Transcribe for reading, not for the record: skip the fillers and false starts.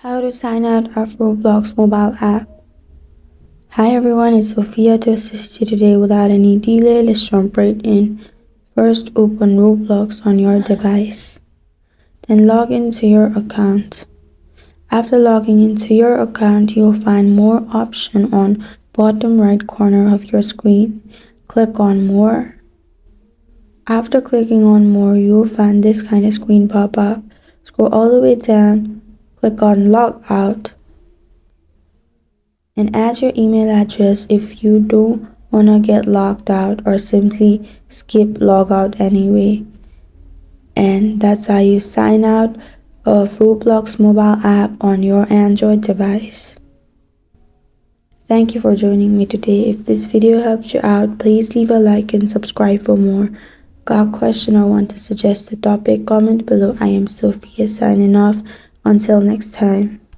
How to sign out of Roblox mobile app. Hi everyone, it's Sophia to assist you today. Without any delay, let's jump right in. First, open Roblox on your device. Then log into your account. After logging into your account, you'll find more options on bottom right corner of your screen. Click on more. After clicking on more, you'll find this kind of screen pop up. Scroll all the way down, click on logout, and add your email address if you don't want to get logged out, or simply skip logout anyway. And that's how you sign out of Roblox mobile app on your Android device. Thank you for joining me today. If this video helped you out, please leave a like and subscribe for more. Got a question or want to suggest a topic? Comment below. I am Sophia signing off. Until next time.